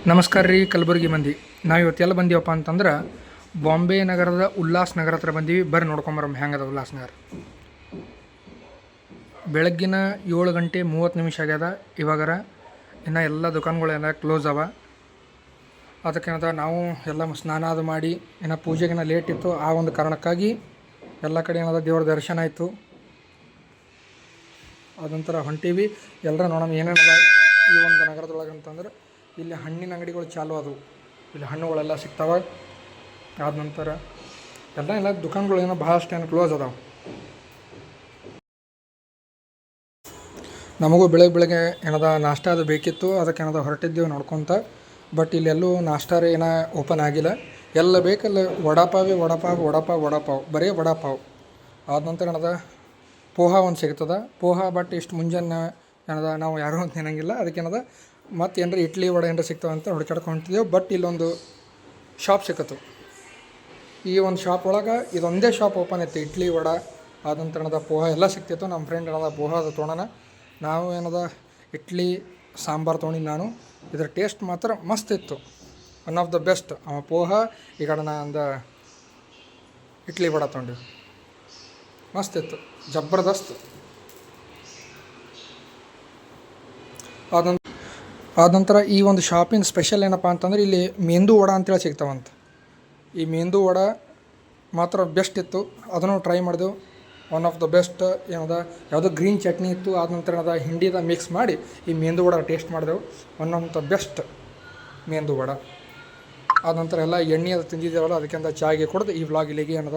ನಮಸ್ಕಾರ ರೀ ಕಲಬುರಗಿ ಮಂದಿ. ನಾವು ಇವತ್ತು ಎಲ್ಲ ಬಂದೀವಪ್ಪ ಅಂತಂದ್ರೆ ಬಾಂಬೆ ನಗರದ ಉಲ್ಲಾಸ್ ನಗರ ಹತ್ರ ಬಂದೀವಿ. ಬರ್ರಿ ನೋಡ್ಕೊಂಬರಮ್ಮ ಹೆಂಗದ ಉಲ್ಲಾಸ್ ನಗರ. ಬೆಳಗ್ಗಿನ 7:30 ಆಗ್ಯದ. ಇವಾಗರ ಇನ್ನು ಎಲ್ಲ ದುಕಾನ್ಗಳೆಲ್ಲ ಕ್ಲೋಸ್ ಅವ. ಅದಕ್ಕೇನದ ನಾವು ಎಲ್ಲ ಸ್ನಾನ ಅದು ಮಾಡಿ ಇನ್ನು ಪೂಜೆಗಿನ ಲೇಟ್ ಇತ್ತು. ಆ ಒಂದು ಕಾರಣಕ್ಕಾಗಿ ಎಲ್ಲ ಕಡೆ ಏನದ ದೇವ್ರ ದರ್ಶನ ಆಯಿತು. ಅದಂತರ ಹೊಂಟೀವಿ. ಎಲ್ಲರ ನೋಡೋಣ ಏನೇನದ ಈ ಒಂದು ನಗರದೊಳಗೆ ಅಂತಂದ್ರೆ ಇಲ್ಲಿ ಹಣ್ಣಿನ ಅಂಗಡಿಗಳು ಚಾಲು ಆದವು. ಇಲ್ಲಿ ಹಣ್ಣುಗಳೆಲ್ಲ ಸಿಗ್ತಾವೆ. ಆದ ನಂತರ ಎಲ್ಲ ದುಕಾನ್ಗಳು ಏನೋ ಭಾಳಷ್ಟು ಏನು ಕ್ಲೋಸ್ ಅದಾವೆ. ನಮಗೂ ಬೆಳಗ್ಗೆ ಏನದ ನಾಷ್ಟ ಅದು ಬೇಕಿತ್ತು. ಅದಕ್ಕೆ ಏನದ ಹೊರಟಿದ್ದೀವಿ ನೋಡ್ಕೊತ. ಬಟ್ ಇಲ್ಲೆಲ್ಲೂ ನಾಷ್ಟಾರೇ ಏನೋ ಓಪನ್ ಆಗಿಲ್ಲ. ಎಲ್ಲ ಬೇಕಲ್ಲ ವಡಾಪಾವ್ ಬರೀ ವಡಾಪಾವ್. ಆದ ನಂತರ ಏನದ ಪೋಹಾ ಒಂದು ಸಿಗ್ತದೆ. ಪೋಹಾ ಬಟ್ ಇಷ್ಟು ಮುಂಜಾನೆ ಏನದ ನಾವು ಯಾರೂ ಅಂತ ತಿನ್ನಂಗಿಲ್ಲ. ಅದಕ್ಕೇನದ ಮತ್ತು ಏನಾರ ಇಡ್ಲಿ ವಡೆ ಏನಾರ ಸಿಗ್ತಾವೆ ಅಂತ ಹುಡುಕಾಡ್ಕೊಂಡು ಹೊಂಟಿದ್ದೆವು. ಬಟ್ ಇಲ್ಲೊಂದು ಶಾಪ್ ಸಿಕ್ಕತ್ತು. ಈ ಒಂದು ಶಾಪ್ ಒಳಗೆ ಇದೊಂದೇ ಶಾಪ್ ಓಪನ್ ಇತ್ತು. ಇಡ್ಲಿ ವಡೆ ಆದ ನಂತರ ಏನದ ಪೋಹಾ ಎಲ್ಲ ಸಿಗ್ತಿತ್ತು. ನಮ್ಮ ಫ್ರೆಂಡ್ ಏನದ ಪೋಹಾ ಅದು ತೊಗೊಳೋಣ. ನಾವು ಏನದ ಇಡ್ಲಿ ಸಾಂಬಾರು ತೊಗೊಂಡಿದ್ದು ನಾನು. ಇದರ ಟೇಸ್ಟ್ ಮಾತ್ರ ಮಸ್ತ್ ಇತ್ತು. One of the best. ಅವ ಪೋಹಾ ಈ ಕಡೆ ಒಂದು ಇಡ್ಲಿ ವಡೆ ತೊಗೊಂಡಿವಿ. ಮಸ್ತ್ ಇತ್ತು, ಜಬರ್ದಸ್ತ್. ಆದ ನಂತರ ಈ ಒಂದು ಶಾಪಿನ ಸ್ಪೆಷಲ್ ಏನಪ್ಪ ಅಂತಂದ್ರೆ ಇಲ್ಲಿ ಮೆಂದು ವಡೆ ಅಂತೇಳಿ ಸಿಗ್ತಾವಂತ. ಈ ಮೆಂದು ವಡೆ ಮಾತ್ರ ಬೆಸ್ಟ್ ಇತ್ತು. ಅದನ್ನು ಟ್ರೈ ಮಾಡಿದೆವು. One of the best. ಏನದ ಯಾವುದೋ ಗ್ರೀನ್ ಚಟ್ನಿ ಇತ್ತು. ಆದ ನಂತರ ಏನದ ಹಿಂಡಿದ ಮಿಕ್ಸ್ ಮಾಡಿ ಈ ಮೆಂದು ವಡೆ ಟೇಸ್ಟ್ ಮಾಡಿದೆವು. One of the best medu vada. ಆದ ನಂತರ ಎಲ್ಲ ಎಣ್ಣೆ ಅದು ತಿಂದಿದ್ದೇವಲ್ಲ, ಅದಕ್ಕಿಂತ ಚಾಯ್ಗೆ ಕೊಡೋದು ಈ ವ್ಲಾಗ್ ಇಲ್ಲಿಗೆ ಏನದ.